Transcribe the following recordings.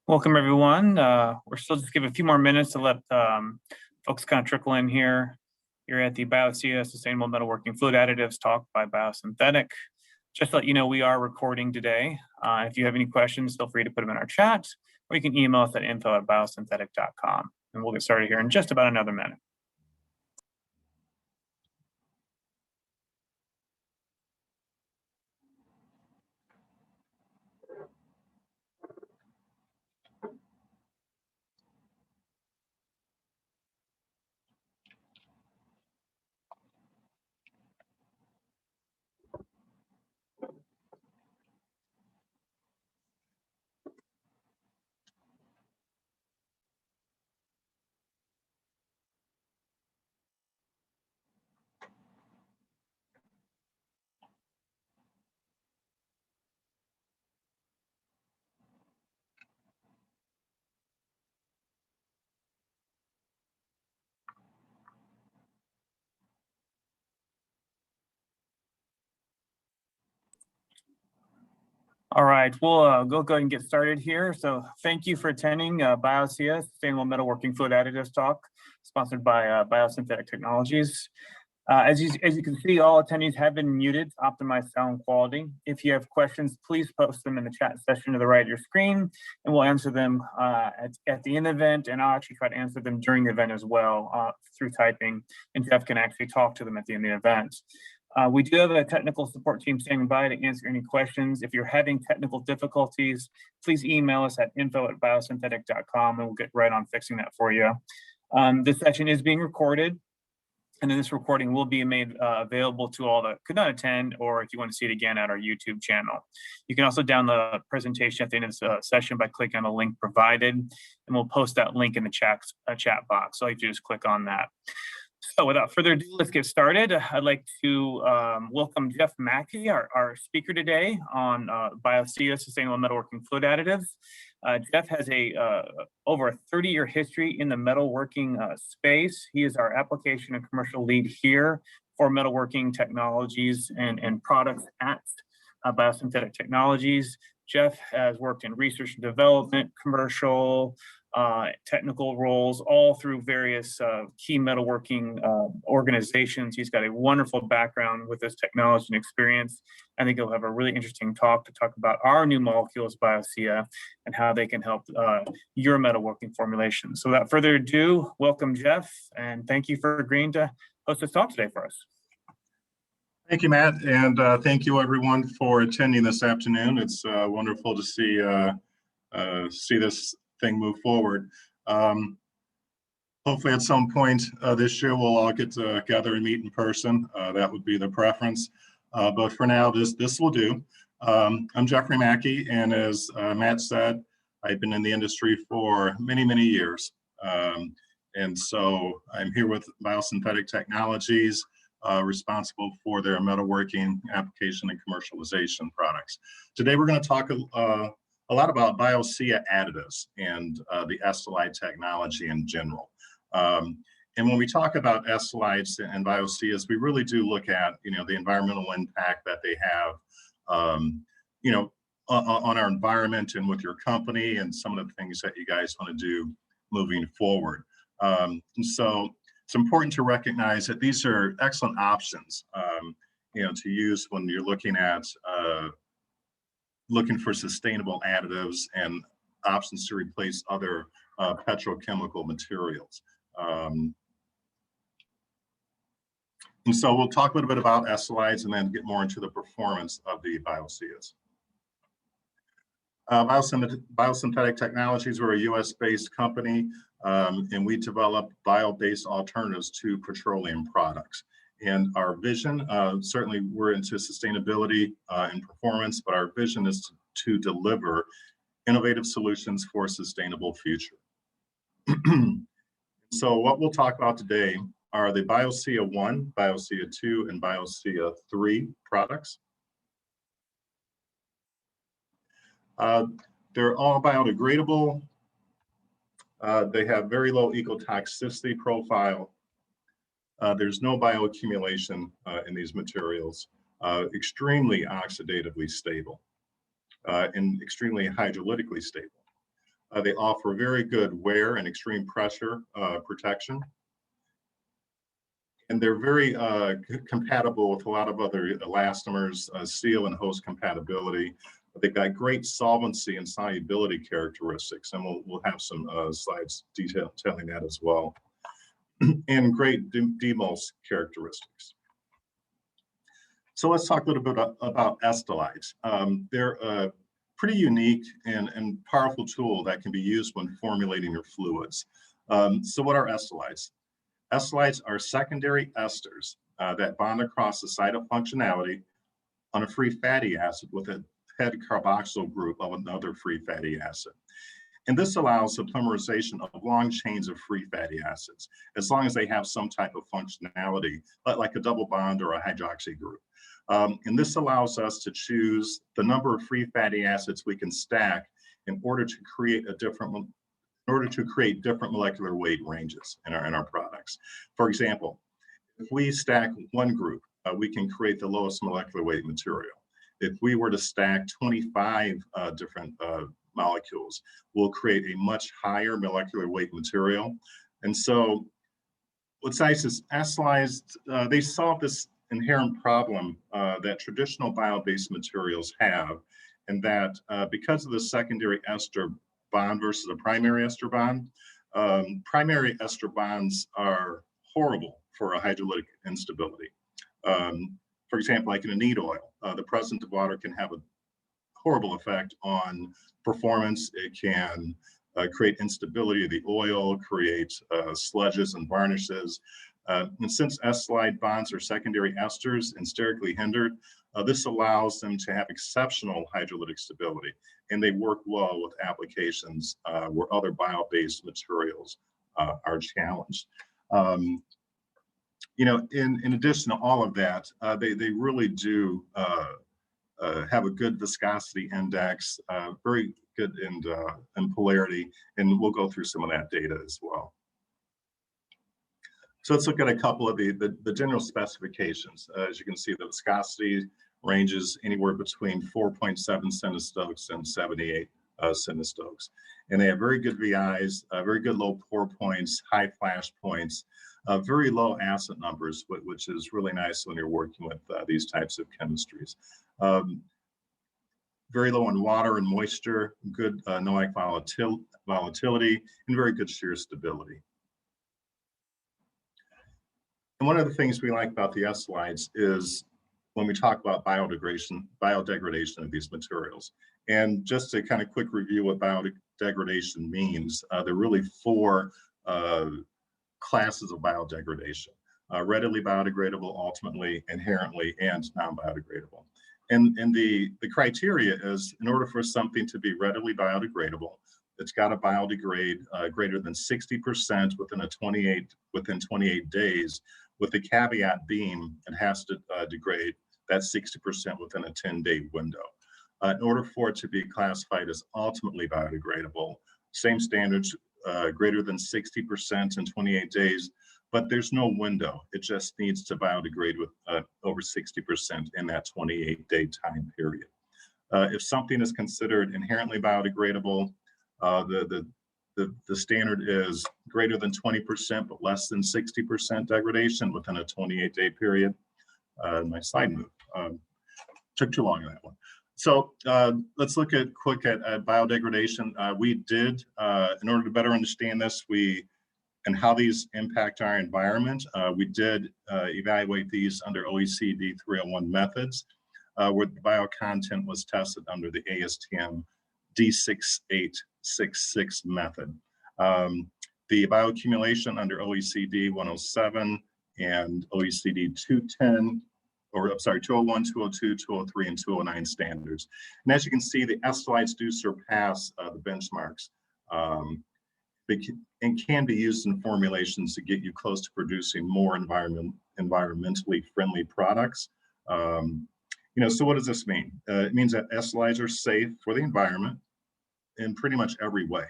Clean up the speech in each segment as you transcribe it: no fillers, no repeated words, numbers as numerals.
Welcome, everyone. We're still just give a few more minutes to let folks kind of trickle in here. You're at the Biocea Sustainable Metalworking Fluid Additives talk by Biosynthetic. Just to let you know, we are recording today. If you have any questions, feel free to put them in our chat, or you can email us at info@biosynthetic.com. And we'll get started here in just about another minute. All right, we'll go ahead and get started here. So thank you for attending Biosea Sustainable Metalworking Fluid Additives talk, sponsored by Biosynthetic Technologies. As you can see, all attendees have been muted to optimize sound quality. If you have questions, please post them in the chat session to the right of your screen, and we'll answer them at the end of the event, and I'll actually try to answer them during the event as well through typing, and Jeff can actually talk to them at the end of the event. We do have a technical support team standing by to answer any questions. If you're having technical difficulties, please email us at info@biosynthetic.com and we'll get right on fixing that for you. This session is being recorded, and then this recording will be made available to all that could not attend, or if you want to see it again at our YouTube channel. You can also download the presentation at the end of the session by clicking on the link provided, and we'll post that link in the chat box. So you just click on that. So without further ado, let's get started. I'd like to welcome Jeff Mackey, our speaker today on Biosea Sustainable Metalworking Fluid Additives. Jeff has over a 30-year history in the metalworking space. He is our application and commercial lead here for metalworking technologies and products at Biosynthetic Technologies. Jeff has worked in research and development, commercial, technical roles, all through various key metalworking organizations. He's got a wonderful background with this technology and experience. I think he'll have a really interesting talk to talk about our new molecules, Biosea, and how they can help your metalworking formulation. So without further ado, welcome, Jeff, and thank you for agreeing to host this talk today for us. Thank you, Matt, and thank you everyone for attending this afternoon. It's wonderful to see this thing move forward. Hopefully at some point this year we'll all get together and meet in person. That would be the preference. But for now, this will do. I'm Jeffrey Mackey, and as Matt said, I've been in the industry for many, many years. And so I'm here with Biosynthetic Technologies, responsible for their metalworking application and commercialization products. Today we're going to talk a lot about Biosea additives and the estolide technology in general. And when we talk about estolides and Bioseas, we really do look at the environmental impact that they have on our environment and with your company, and some of the things that you guys want to do moving forward. And so it's important to recognize that these are excellent options to use when you're looking for sustainable additives and options to replace other petrochemical materials. And so we'll talk a little bit about estolides and then get more into the performance of the Bioseas. Biosynthetic Technologies, we're a US-based company, and we develop bio-based alternatives to petroleum products. And our vision, certainly we're into sustainability and performance, but our vision is to deliver innovative solutions for a sustainable future. So what we'll talk about today are the Biosea 1, Biosea 2, and Biosea 3 products. They're all biodegradable. They have very low ecotoxicity profile. There's no bioaccumulation in these materials, extremely oxidatively stable, and extremely hydrolytically stable. They offer very good wear and extreme pressure protection. And they're very compatible with a lot of other elastomers, seal and host compatibility. They've got great solvency and solubility characteristics, and we'll have some slides detailing that as well. And great demulce characteristics. So let's talk a little bit about estolides. They're a pretty unique and powerful tool that can be used when formulating your fluids. So what are estolides? Estolides are secondary esters that bond across the site of functionality on a free fatty acid with a head carboxyl group of another free fatty acid. And this allows the polymerization of long chains of free fatty acids, as long as they have some type of functionality, like a double bond or a hydroxy group. And this allows us to choose the number of free fatty acids we can stack in order to create different molecular weight ranges in our products. For example, if we stack one group, we can create the lowest molecular weight material. If we were to stack 25 different molecules, we'll create a much higher molecular weight material. And so what's nice is estolides, they solve this inherent problem that traditional bio-based materials have, and that because of the secondary ester bond versus a primary ester bond, primary ester bonds are horrible for a hydrolytic instability. For example, like in a neat oil, the presence of water can have a horrible effect on performance. It can create instability of the oil, create sludges and varnishes. And since estolide bonds are secondary esters and sterically hindered, this allows them to have exceptional hydrolytic stability, and they work well with applications where other bio-based materials are challenged. You know, in addition to all of that, they really do have a good viscosity index, very good in polarity, and we'll go through some of that data as well. So let's look at a couple of the general specifications. As you can see, the viscosity ranges anywhere between 4.7 centistokes and 78 centistokes. And they have very good VIs, very good low pour points, high flash points, very low acid numbers, which is really nice when you're working with these types of chemistries. Very low in water and moisture, good noic volatility, and very good shear stability. And one of the things we like about the estolides is when we talk about biodegradation of these materials. And just to kind of quick review what biodegradation means, there are really four classes of biodegradation: readily biodegradable, ultimately, inherently, and non-biodegradable. And the criteria is, in order for something to be readily biodegradable, it's got to biodegrade greater than 60% within 28 days, with the caveat being it has to degrade that 60% within a 10-day window. In order for it to be classified as ultimately biodegradable, same standards, greater than 60% in 28 days, but there's no window. It just needs to biodegrade with over 60% in that 28-day time period. If something is considered inherently biodegradable, the standard is greater than 20%, but less than 60% degradation within a 28-day period. My slide moved. Took too long on that one. So let's look at quick at biodegradation. We did, in order to better understand this, and how these impact our environment, we did evaluate these under OECD 301 methods, where the biocontent was tested under the ASTM D6866 method. The bioaccumulation under OECD 107 and OECD 210, or I'm sorry, 201, 202, 203, and 209 standards. And as you can see, the estolides do surpass the benchmarks. And can be used in formulations to get you close to producing more environmentally friendly products. You know, so what does this mean? It means that estolides are safe for the environment in pretty much every way.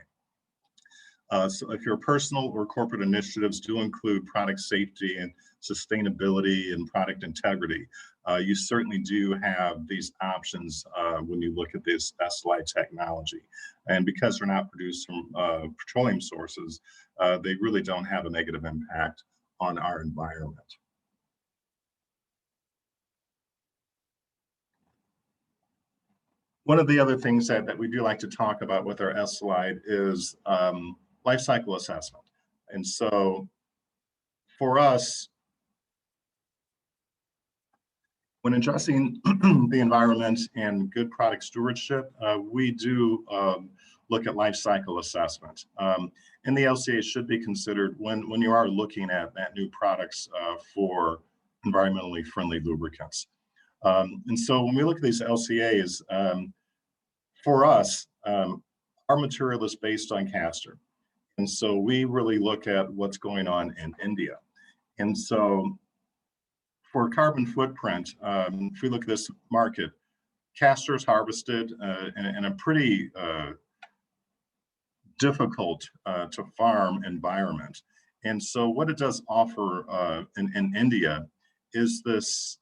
So if your personal or corporate initiatives do include product safety and sustainability and product integrity, you certainly do have these options when you look at this estolide technology. And because they're not produced from petroleum sources, they really don't have a negative impact on our environment. One of the other things that we do like to talk about with our estolide is life cycle assessment. And so for us, when addressing the environment and good product stewardship, we do look at life cycle assessment. And the LCA should be considered when you are looking at new products for environmentally friendly lubricants. And so when we look at these LCAs, for us, our material is based on castor. And so we really look at what's going on in India. And so for carbon footprint, if we look at this market, castor is harvested in a pretty difficult to farm environment. And so what it does offer in India is this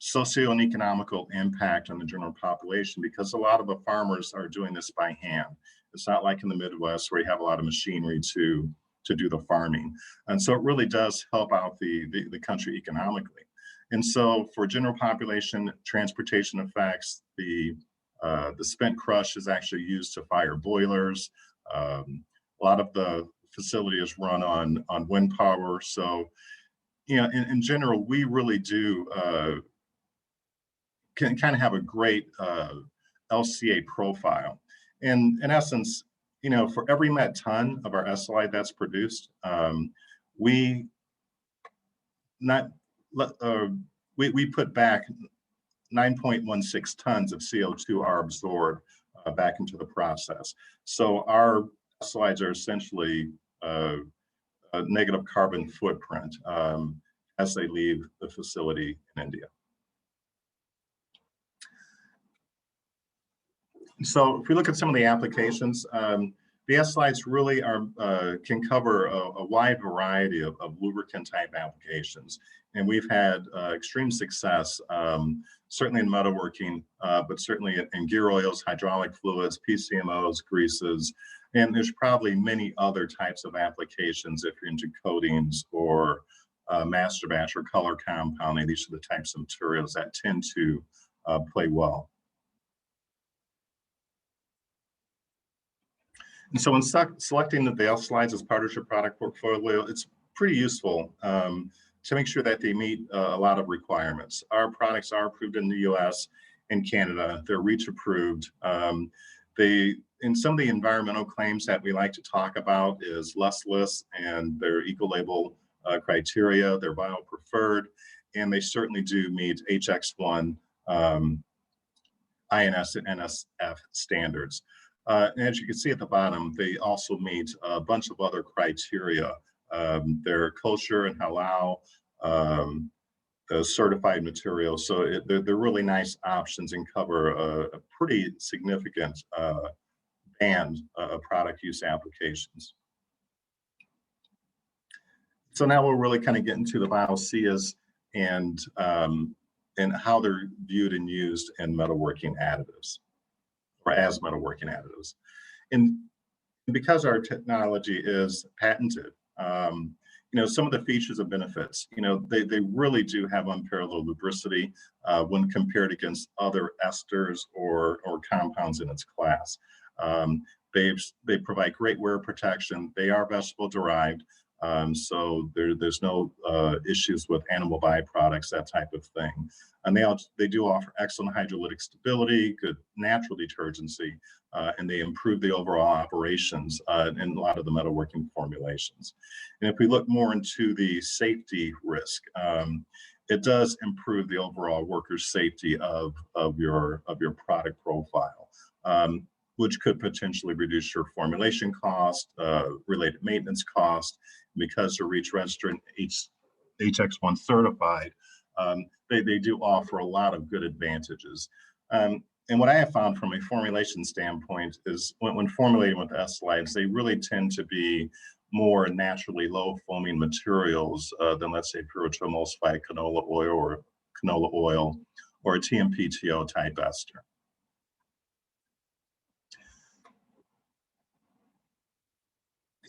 socio and economical impact on the general population, because a lot of the farmers are doing this by hand. It's not like in the Midwest where you have a lot of machinery to do the farming. And so it really does help out the country economically. And so for general population, transportation effects, the spent crush is actually used to fire boilers. A lot of the facility is run on wind power. So, you know, in general, we really do can kind of have a great LCA profile. And in essence, you know, for every met ton of our estolide that's produced, we put back 9.16 tons of CO2 are absorbed back into the process. So our estolides are essentially a negative carbon footprint as they leave the facility in India. So if we look at some of the applications, the estolides really can cover a wide variety of lubricant type applications. And we've had extreme success, certainly in metalworking, but certainly in gear oils, hydraulic fluids, PCMOs, greases, and there's probably many other types of applications if you're into coatings or master batch or color compounding. These are the types of materials that tend to play well. And so when selecting the estolides as part of your product portfolio, it's pretty useful to make sure that they meet a lot of requirements. Our products are approved in the US and Canada. They're REACH approved. In some of the environmental claims that we like to talk about is less and their eco-label criteria. They're bio-preferred, and they certainly do meet HX1, INS, and NSF standards. And as you can see at the bottom, they also meet a bunch of other criteria. They're kosher and halal, certified materials. So they're really nice options and cover a pretty significant band of product use applications. So now we'll really kind of get into the Bioceas and how they're viewed and used in metalworking additives, or as metalworking additives. And because our technology is patented, you know, some of the features and benefits, you know, they really do have unparalleled lubricity when compared against other esters or compounds in its class. They provide great wear protection. They are vegetable derived, so there's no issues with animal byproducts, that type of thing. And they do offer excellent hydrolytic stability, good natural detergency, and they improve the overall operations in a lot of the metalworking formulations. And if we look more into the safety risk, it does improve the overall worker's safety of your product profile, which could potentially reduce your formulation cost, related maintenance cost. Because they're REACH registered and HX1 certified, they do offer a lot of good advantages. And what I have found from a formulation standpoint is when formulating with estolides, they really tend to be more naturally low foaming materials than, let's say, if you were to emulsify canola oil or a TMPTO type ester.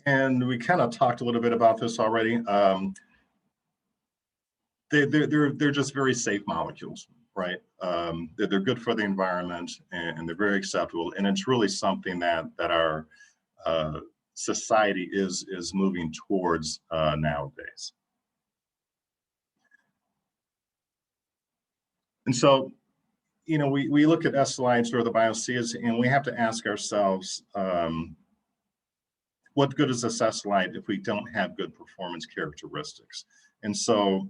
And we kind of talked a little bit about this already. They're just very safe molecules, right? They're good for the environment, and they're very acceptable. And it's really something that our society is moving towards nowadays. And so, you know, we look at estolides or the Bioceas, and we have to ask ourselves, what good is this estolide if we don't have good performance characteristics? And so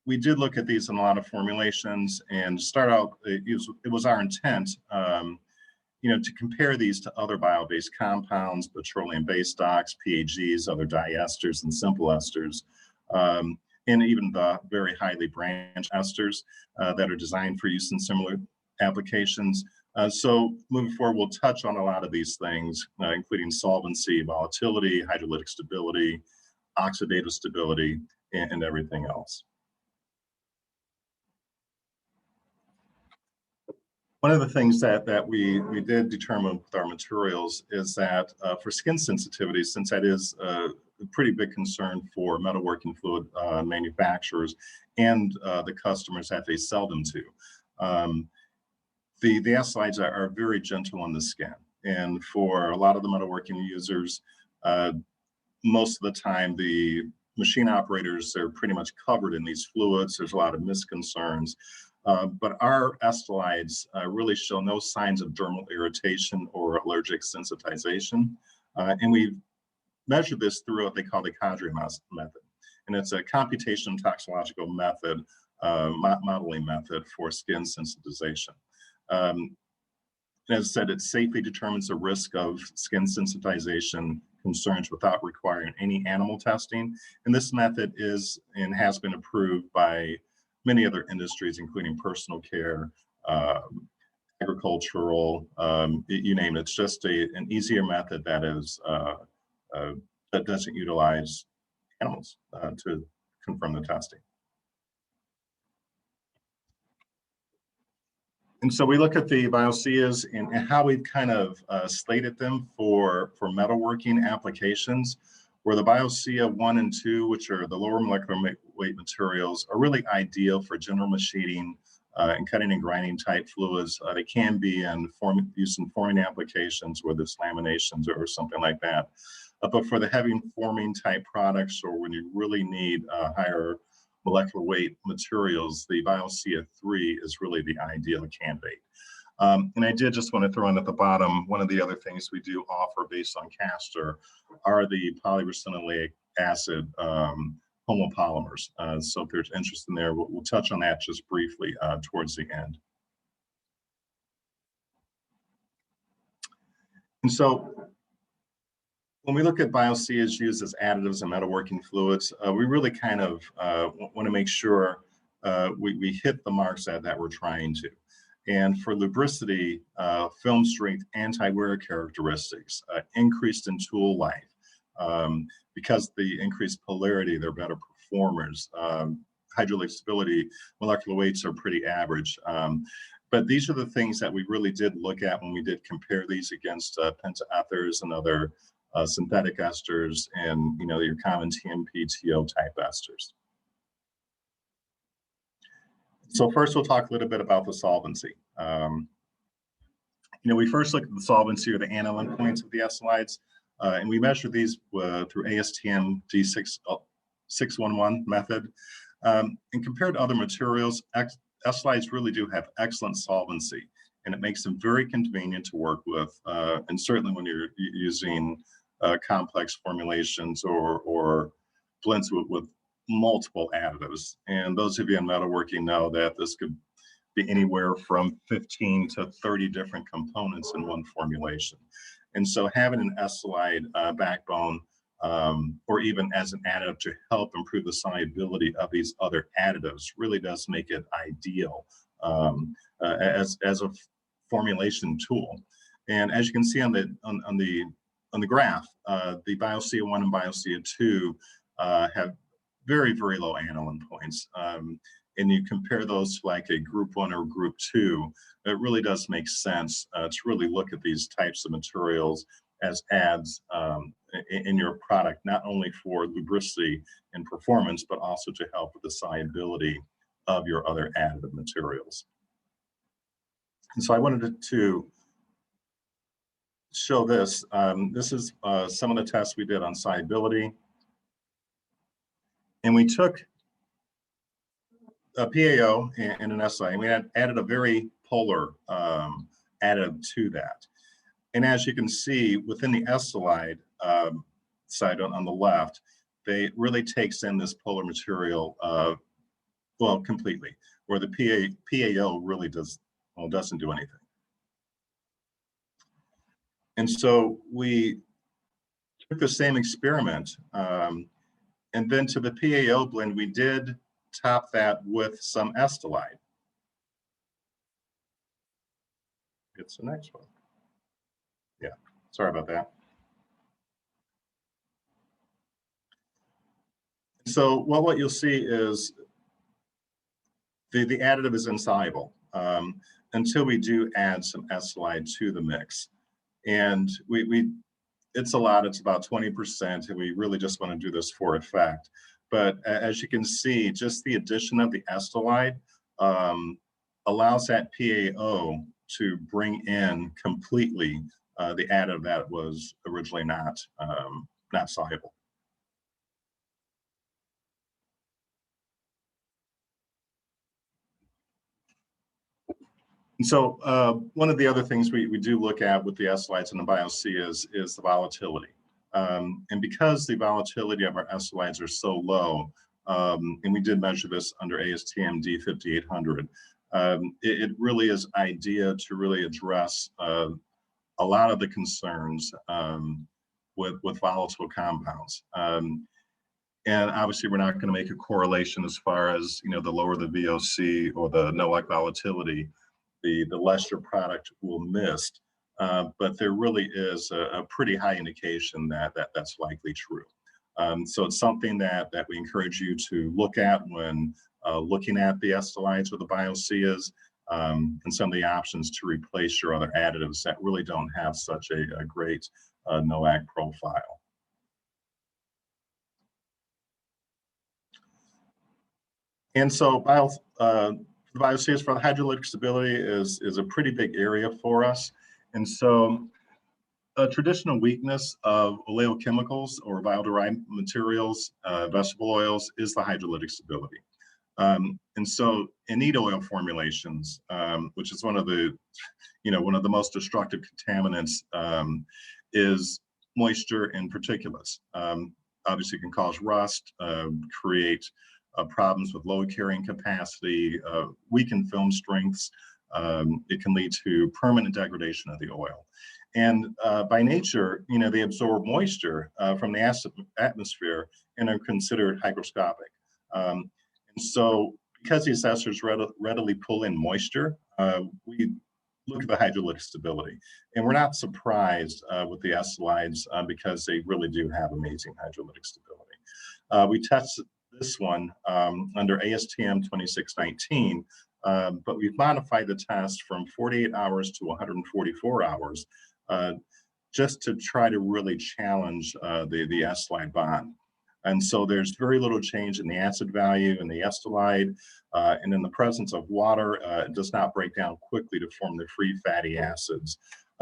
we did look at these in a lot of formulations, and start out, it was our intent, you know, to compare these to other bio-based compounds, petroleum-based stocks, PAGs, other diesters and simple esters, and even the very highly branched esters that are designed for use in similar applications. So moving forward, we'll touch on a lot of these things, including solvency, volatility, hydrolytic stability, oxidative stability, and everything else. One of the things that we did determine with our materials is that for skin sensitivity, since that is a pretty big concern for metalworking fluid manufacturers and the customers that they sell them to, the estolides are very gentle on the skin. And for a lot of the metalworking users, most of the time, the machine operators are pretty much covered in these fluids. There's a lot of misconcerns. But our estolides really show no signs of dermal irritation or allergic sensitization. And we've measured this through what they call the Cadre method. And it's a computation toxicological method, modeling method for skin sensitization. As I said, it safely determines the risk of skin sensitization concerns without requiring any animal testing. And this method is and has been approved by many other industries, including personal care, agricultural, you name it. It's just an easier method that is that doesn't utilize animals to confirm the testing. And so we look at the Bioceas and how we've kind of slated them for metalworking applications, where the Biocea 1 and 2, which are the lower molecular weight materials, are really ideal for general machining and cutting and grinding type fluids. They can be used in forming applications, whether it's laminations or something like that. But for the heavy forming type products, or when you really need higher molecular weight materials, the Biosea 3 is really the ideal candidate. And I did just want to throw in at the bottom, one of the other things we do offer based on castor are the polyracinoleic acid homopolymers. So if there's interest in there, we'll touch on that just briefly towards the end. And so when we look at Bioceas used as additives and metalworking fluids, we really kind of want to make sure we hit the marks that we're trying to. And for lubricity, film strength, anti-wear characteristics, increased in tool life, because the increased polarity, they're better performers. Hydrolytic stability, molecular weights are pretty average. But these are the things that we really did look at when we did compare these against pentaethers and other synthetic esters and, you know, your common TMPTO type esters. So first we'll talk a little bit about the solvency. You know, we first look at the solvency or the aniline points of the estolides, and we measure these through ASTM D611 method. And compared to other materials, estolides really do have excellent solvency, and it makes them very convenient to work with, and certainly when you're using complex formulations or blends with multiple additives. And those of you in metalworking know that this could be anywhere from 15 to 30 different components in one formulation. And so having an estolide backbone or even as an additive to help improve the solubility of these other additives really does make it ideal as a formulation tool. And as you can see on the graph, the Biosea 1 and Biosea 2 have very, very low aniline points. And you compare those to like a group 1 or group 2, it really does make sense to really look at these types of materials as adds in your product, not only for lubricity and performance, but also to help with the solubility of your other additive materials. And so I wanted to show this. This is some of the tests we did on solubility. And we took a PAO and an estolide, and we added a very polar additive to that. And as you can see, within the estolide side on the left, it really takes in this polar material, well, completely, where the PAO really doesn't do anything. And so we took the same experiment, and then to the PAO blend, we did top that with some estolide. It's the next one. Yeah, sorry about that. So what you'll see is the additive is insoluble until we do add some estolide to the mix. And it's a lot, it's about 20%, and we really just want to do this for effect. But as you can see, just the addition of the estolide allows that PAO to bring in completely the additive that was originally not soluble. And so one of the other things we do look at with the estolides and the Bioceas is the volatility. And because the volatility of our estolides are so low, and we did measure this under ASTM D5800, it really is idea to really address a lot of the concerns with volatile compounds. And obviously, we're not going to make a correlation as far as, the lower the VOC or the NOAC volatility, the less your product will mist. But there really is a pretty high indication that's likely true. So it's something that we encourage you to look at when looking at the estolides or the Bioceas, and some of the options to replace your other additives that really don't have such a great NOAC profile. And so the Bioceas for the hydrolytic stability is a pretty big area for us. And so a traditional weakness of oleochemicals or bio-derived materials, vegetable oils, is the hydrolytic stability. And so in neat oil formulations, which is one of the most destructive contaminants, is moisture and particulates. Obviously, it can cause rust, create problems with load carrying capacity, weaken film strengths. It can lead to permanent degradation of the oil. And by nature, they absorb moisture from the atmosphere and are considered hygroscopic. And so because these esters readily pull in moisture, we look at the hydrolytic stability. And we're not surprised with the estolides because they really do have amazing hydrolytic stability. We tested this one under ASTM 2619, but we've modified the test from 48 hours to 144 hours just to try to really challenge the estolide bond. And so there's very little change in the acid value in the estolide, and in the presence of water, it does not break down quickly to form the free fatty acids,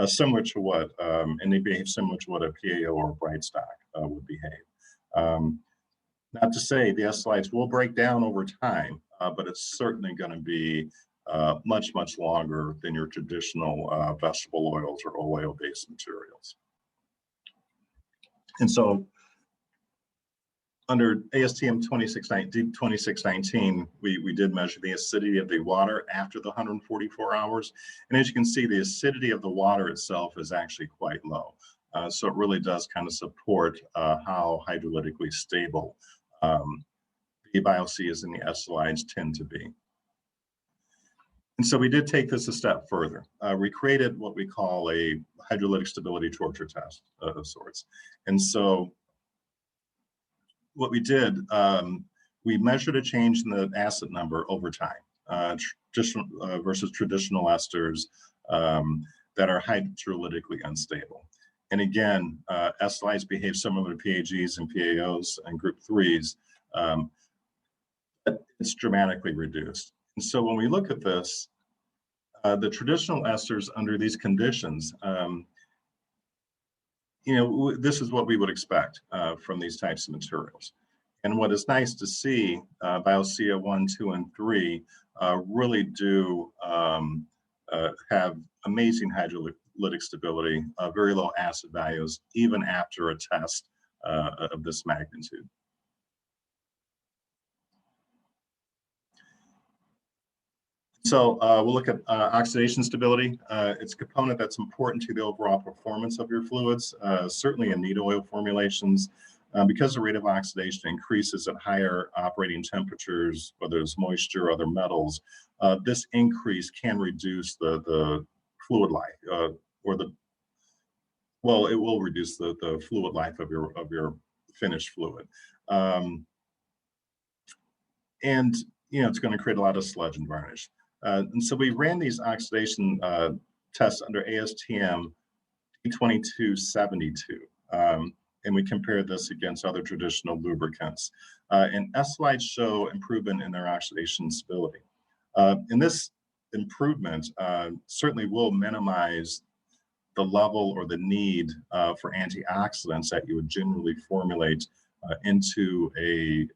similar to what, and they behave similar to what a PAO or a bright stock would behave. Not to say the estolides will break down over time, but it's certainly going to be much, much longer than your traditional vegetable oils or oil-based materials. And so under ASTM 2619, we did measure the acidity of the water after the 144 hours. And as you can see, the acidity of the water itself is actually quite low. So it really does kind of support how hydrolytically stable the Bioceas and the estolides tend to be. And so we did take this a step further. We created what we call a hydrolytic stability torture test of sorts. And so what we did, we measured a change in the acid number over time, versus traditional esters that are hydrolytically unstable. And again, estolides behave similar to PAGs and PAOs and group 3s. It's dramatically reduced. And so when we look at this, the traditional esters under these conditions, this is what we would expect from these types of materials. And what is nice to see, Biosea 1, 2, and 3 really do have amazing hydrolytic stability, very low acid values, even after a test of this magnitude. So we'll look at oxidation stability. It's a component that's important to the overall performance of your fluids, certainly in neat oil formulations, because the rate of oxidation increases at higher operating temperatures, whether it's moisture or other metals. This increase can reduce the fluid life, it will reduce the fluid life of your finished fluid. And it's going to create a lot of sludge and varnish. And so we ran these oxidation tests under ASTM D2272, and we compared this against other traditional lubricants. And estolides show improvement in their oxidation stability. And this improvement certainly will minimize the level or the need for antioxidants that you would generally formulate into a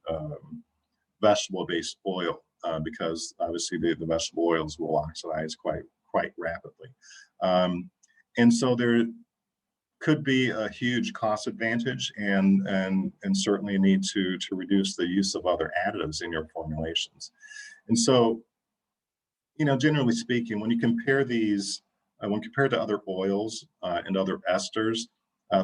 vegetable-based oil, because obviously the vegetable oils will oxidize quite rapidly. And so there could be a huge cost advantage and certainly a need to reduce the use of other additives in your formulations. And so, generally speaking, when you compare these, when compared to other oils and other esters,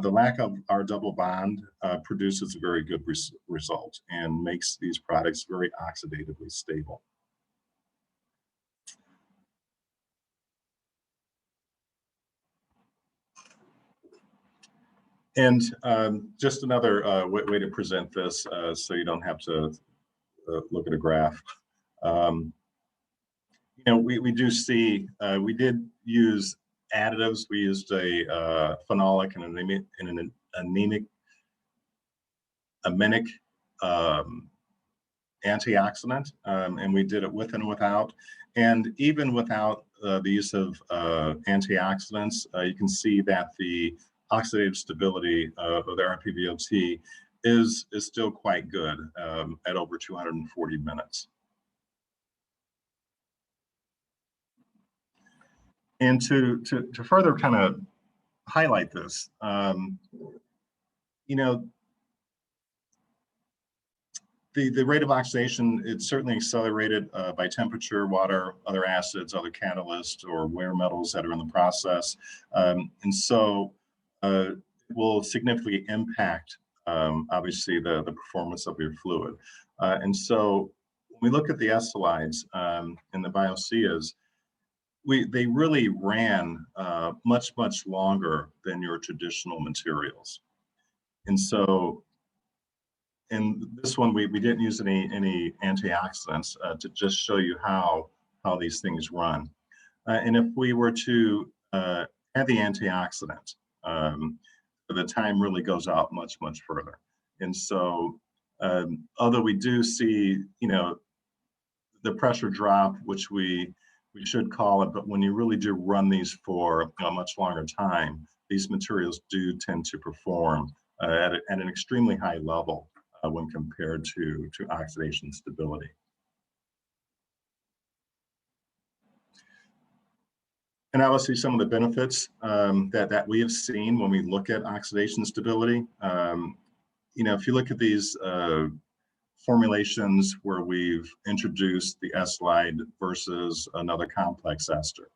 the lack of our double bond produces a very good result and makes these products very oxidatively stable. And just another way to present this, so you don't have to look at a graph. We do see, we did use additives. We used a phenolic and an aminic antioxidant, and we did it with and without. And even without the use of antioxidants, you can see that the oxidative stability of the RPVOT is still quite good at over 240 minutes. And to further kind of highlight this, the rate of oxidation, it's certainly accelerated by temperature, water, other acids, other catalysts, or wear metals that are in the process. And so it will significantly impact, obviously, the performance of your fluid. And so when we look at the estolides and the Bioceas, they really ran much longer than your traditional materials. And so in this one, we didn't use any antioxidants to just show you how these things run. And if we were to add the antioxidant, the time really goes out much further. And so although we do see, the pressure drop, which we should call it, but when you really do run these for a much longer time, these materials do tend to perform at an extremely high level when compared to oxidation stability. And obviously some of the benefits that we have seen when we look at oxidation stability, if you look at these formulations where we've introduced the estolide versus another complex ester,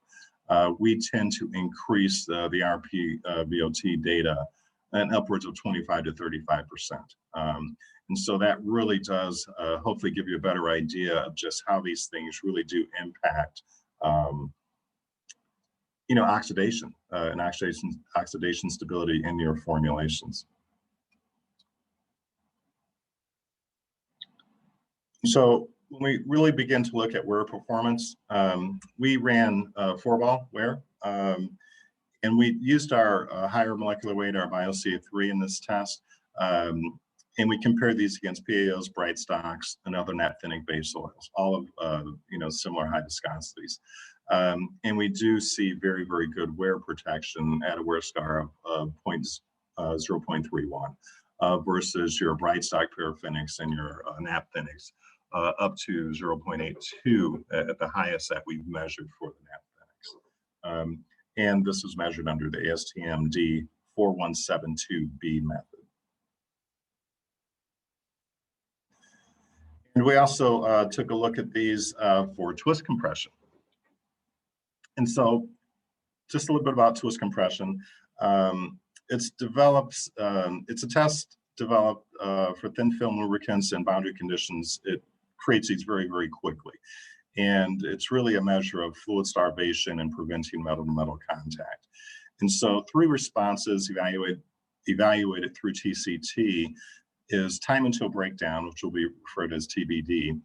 we tend to increase the RPVOT data and upwards of 25 to 35%. And so that really does hopefully give you a better idea of just how these things really do impact oxidation and oxidation stability in your formulations. So when we really begin to look at wear performance, we ran 4-ball wear, and we used our higher molecular weight, our Biosea 3 in this test, and we compared these against PAOs, bright stocks, and other naphtenic base oils, all of similar high viscosities. And we do see very, very good wear protection at a wear scar of 0.31 versus your bright stock paraffinics and your naphthenics up to 0.82 at the highest that we've measured for the naphthenics. And this was measured under the ASTM D4172B method. And we also took a look at these for twist compression. And so just a little bit about twist compression. It's a test developed for thin film lubricants and boundary conditions. It creates these very, very quickly. And it's really a measure of fluid starvation and preventing metal-to-metal contact. And so 3 responses evaluated through TCT is time until breakdown, which will be referred as TBD,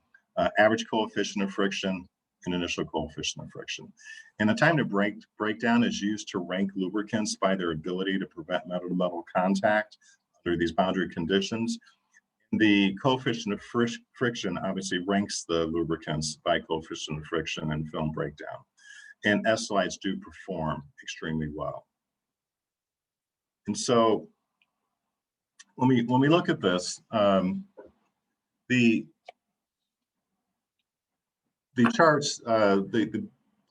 average coefficient of friction, and initial coefficient of friction. And the time to breakdown is used to rank lubricants by their ability to prevent metal-to-metal contact under these boundary conditions. The coefficient of friction obviously ranks the lubricants by coefficient of friction and film breakdown. And estolides do perform extremely well. And so when we look at this, the charts, the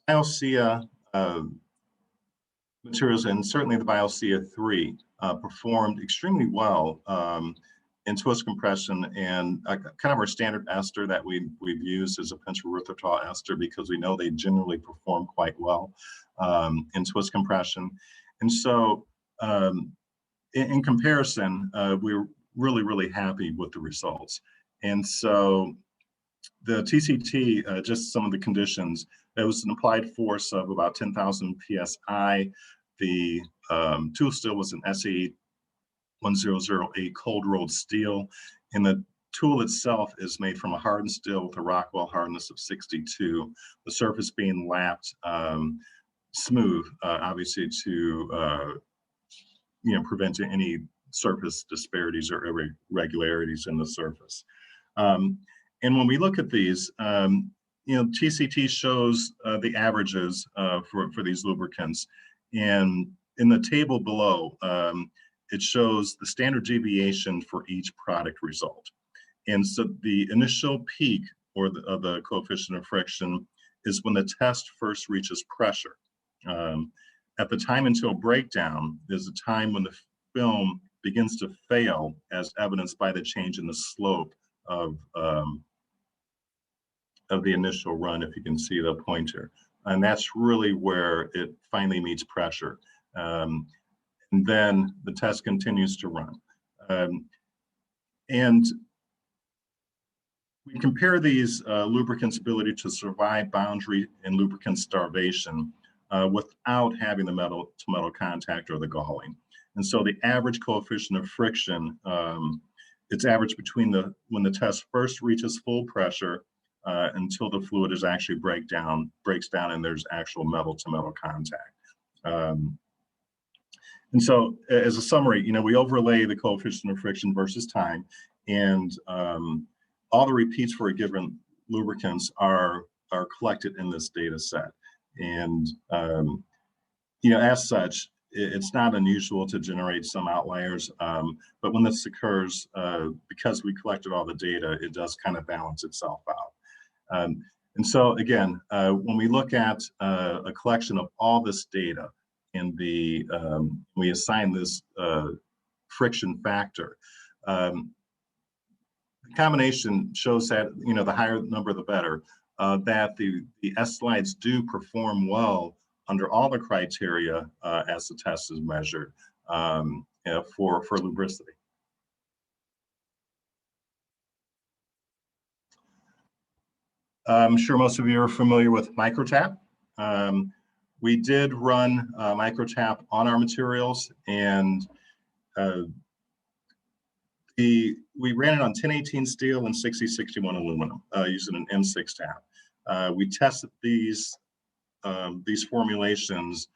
Biosea materials, and certainly the Biosea 3 performed extremely well in twist compression, and kind of our standard ester that we've used is a pentylerythritol ester because we know they generally perform quite well in twist compression. And so in comparison, we're really, really happy with the results. And so the TCT, just some of the conditions, there was an applied force of about 10,000 PSI. The tool steel was an SAE 1008 cold rolled steel, and the tool itself is made from a hardened steel with a Rockwell hardness of 62. The surface being lapped smooth, obviously to prevent any surface disparities or irregularities in the surface. And when we look at these, TCT shows the averages for these lubricants, and in the table below, it shows the standard deviation for each product result. And so the initial peak or the coefficient of friction is when the test first reaches pressure. At the time until breakdown is the time when the film begins to fail, as evidenced by the change in the slope of the initial run, if you can see the pointer. And that's really where it finally meets pressure. And then the test continues to run. And we compare these lubricants' ability to survive boundary and lubricant starvation without having the metal-to-metal contact or the galling. And so the average coefficient of friction, it's averaged between when the test first reaches full pressure until the fluid is actually breaks down and there's actual metal-to-metal contact. And so as a summary, we overlay the coefficient of friction versus time, and all the repeats for a given lubricants are collected in this data set. And as such, it's not unusual to generate some outliers, but when this occurs, because we collected all the data, it does kind of balance itself out. And so again, when we look at a collection of all this data, and we assign this friction factor, the combination shows that the higher number the better, that the estolides do perform well under all the criteria as the test is measured for lubricity. I'm sure most of you are familiar with Microtap. We did run Microtap on our materials, and we ran it on 1018 steel and 6061 aluminum using an M6 tap. We tested these formulations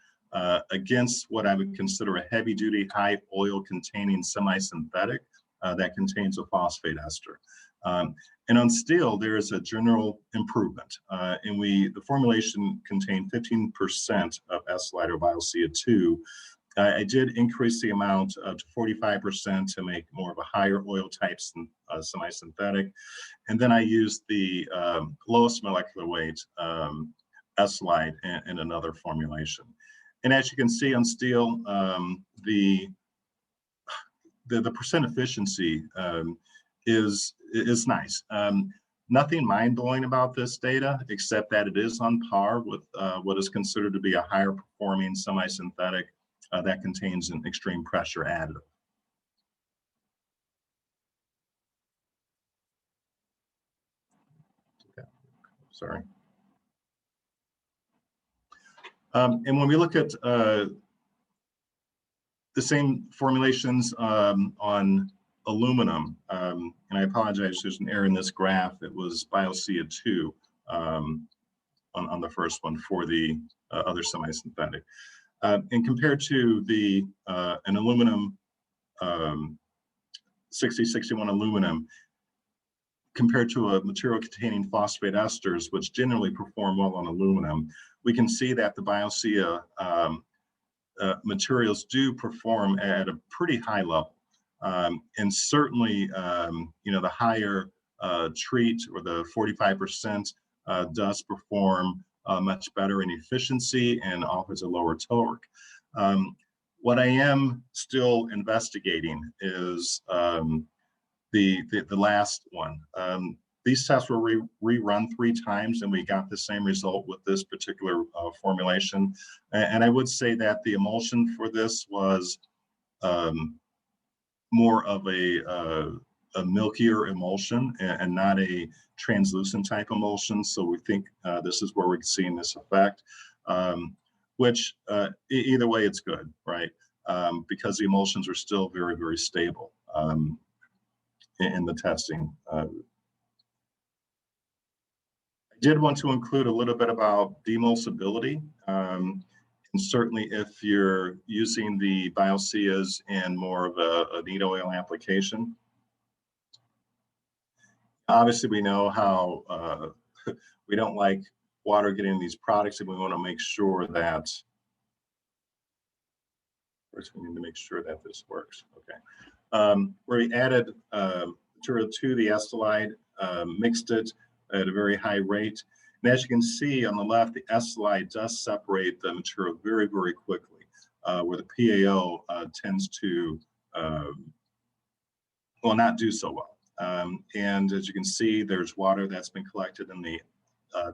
against what I would consider a heavy-duty, high oil-containing semi-synthetic that contains a phosphate ester. And on steel, there is a general improvement, and the formulation contained 15% of estolide or Biocea 2. I did increase the amount to 45% to make more of a higher oil type semi-synthetic, and then I used the lowest molecular weight estolide in another formulation. And as you can see on steel, the percent efficiency is nice. Nothing mind-blowing about this data, except that it is on par with what is considered to be a higher performing semi-synthetic that contains an extreme pressure additive. Okay. Sorry. And when we look at the same formulations on aluminum, and I apologize, there's an error in this graph. It was Biosea 2 on the first one for the other semi-synthetic. And compared to an aluminum 6061 aluminum, compared to a material containing phosphate esters, which generally perform well on aluminum, we can see that the Biosea materials do perform at a pretty high level. And certainly, the higher treat, or the 45%, does perform much better in efficiency and offers a lower torque. What I am still investigating is the last one. These tests were rerun 3 times, and we got the same result with this particular formulation. And I would say that the emulsion for this was more of a milkier emulsion and not a translucent type emulsion. So we think this is where we're seeing this effect, which either way, it's good, right? Because the emulsions are still very, very stable in the testing. I did want to include a little bit about demulcibility. And certainly if you're using the Bioceas in more of a neat oil application, obviously we know how we don't like water getting in these products, and we want to make sure that, first we need to make sure that this works, okay. Where we added material to the estolide, mixed it at a very high rate. And as you can see on the left, the estolide does separate the material very, very quickly, where the PAO tends to, not do so well. And as you can see, there's water that's been collected in the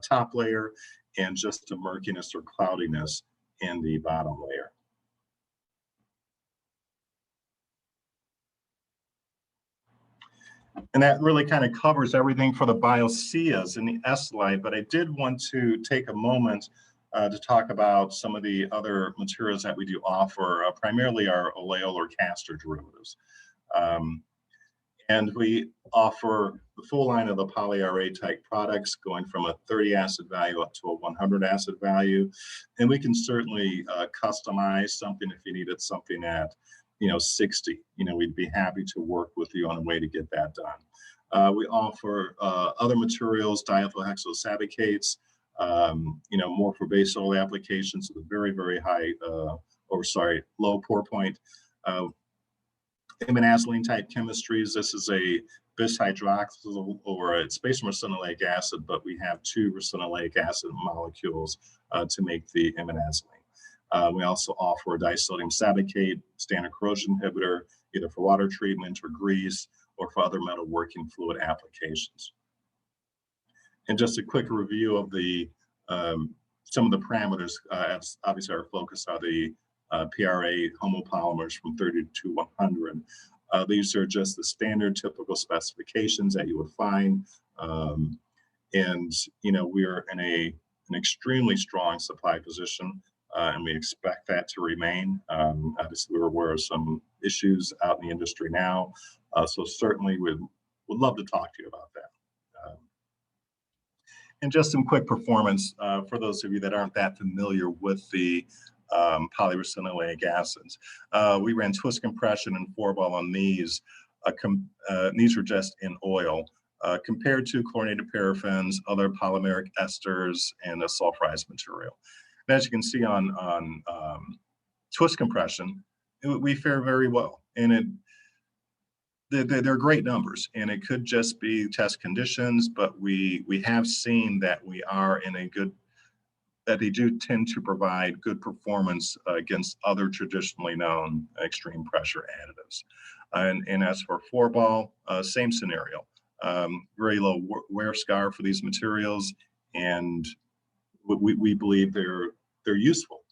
top layer and just a murkiness or cloudiness in the bottom layer. And that really kind of covers everything for the Bioceas and the estolide, but I did want to take a moment to talk about some of the other materials that we do offer, primarily our oleol or castor derivatives. And we offer the full line of the poly-RA type products, going from a 30 acid value up to a 100 acid value. And we can certainly customize something if you needed something at 60. We'd be happy to work with you on a way to get that done. We offer other materials, diethyl hexosabbacates, more for base oil applications with a very, very high, low pour point. Imidazoline type chemistries. This is a bis hydroxyl, or it's based on racinoleic acid, but we have 2 racinoleic acid molecules to make the imidazoline. We also offer a disodium sabbacate, standard corrosion inhibitor, either for water treatment or grease, or for other metalworking fluid applications. And just a quick review of the some of the parameters. Obviously, our focus are the PRA homopolymers from 30 to 100. These are just the standard typical specifications that you would find. And we are in a an extremely strong supply position, and we expect that to remain. Obviously, we're aware of some issues out in the industry now, so certainly would love to talk to you about that. And just some quick performance for those of you that aren't that familiar with the polyracinoleic acids. We ran twist compression and 4-ball on these. These were just in oil. Compared to chlorinated paraffins, other polymeric esters, and a sulfurized material. And as you can see on twist compression, we fare very well. And they're great numbers, and it could just be test conditions, but we have seen that we are in a good, that they do tend to provide good performance against other traditionally known extreme pressure additives. And as for 4-ball, same scenario. Very low wear scar for these materials, and we believe they're useful,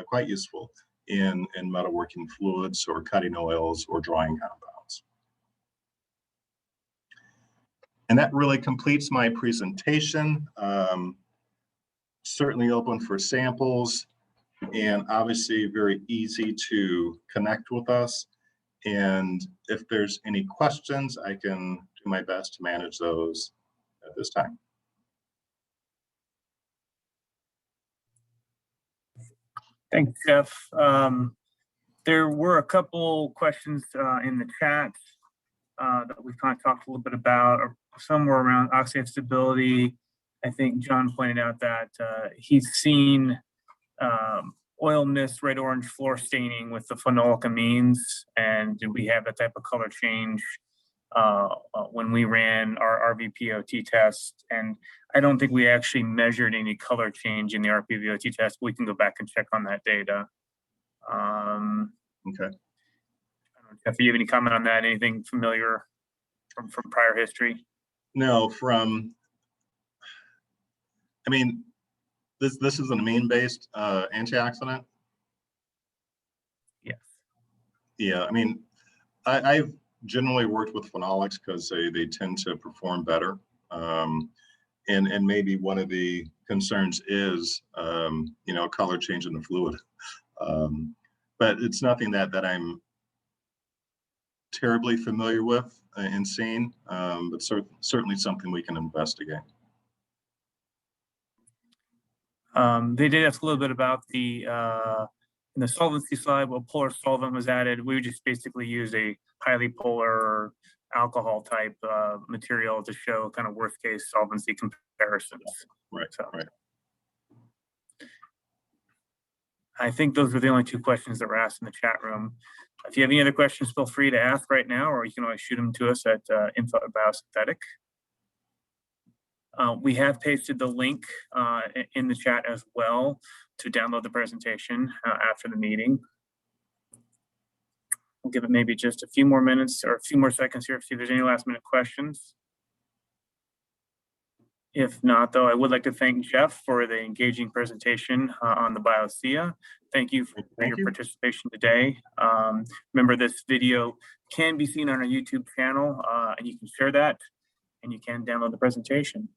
quite useful in metalworking fluids or cutting oils or drying compounds. And that really completes my presentation. Certainly open for samples, and obviously very easy to connect with us. And if there's any questions, I can do my best to manage those at this time. Thanks, Jeff. There were a couple questions in the chat that we've kind of talked a little bit about, or some were around oxidative stability. I think John pointed out that he's seen oil mist, red orange floor staining with the phenolic amines, and we have that type of color change when we ran our RVPOT test. And I don't think we actually measured any color change in the RVPOT test. We can go back and check on that data. Okay. If you have any comment on that, anything familiar from prior history? No, I mean, this is an amine-based antioxidant. Yes. Yeah, I mean, I've generally worked with phenolics because they tend to perform better. And maybe one of the concerns is, color change in the fluid. But it's nothing that I'm terribly familiar with and seeing, but certainly something we can investigate. They did ask a little bit about the in the solvency slide, what polar solvent was added. We would just basically use a highly polar alcohol type material to show kind of worst case solvency comparisons. Right. So, right. I think those were the only two questions that were asked in the chat room. If you have any other questions, feel free to ask right now, or you can always shoot them to us at info@biosynthetic. We have pasted the link in the chat as well to download the presentation after the meeting. We'll give it maybe just a few more minutes or a few more seconds here to see if there's any last minute questions. If not, though, I would like to thank Jeff for the engaging presentation on the Biosea. Thank you for your participation today. Remember, this video can be seen on our YouTube channel, and you can share that, and you can download the presentation.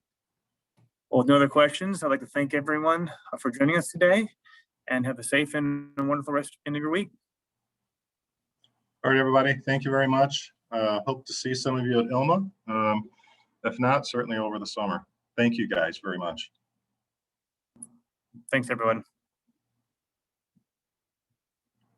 Well, with no other questions, I'd like to thank everyone for joining us today, and have a safe and wonderful rest of your week. All right, everybody. Thank you very much. Hope to see some of you at ILMA. If not, certainly over the summer. Thank you guys very much. Thanks, everyone.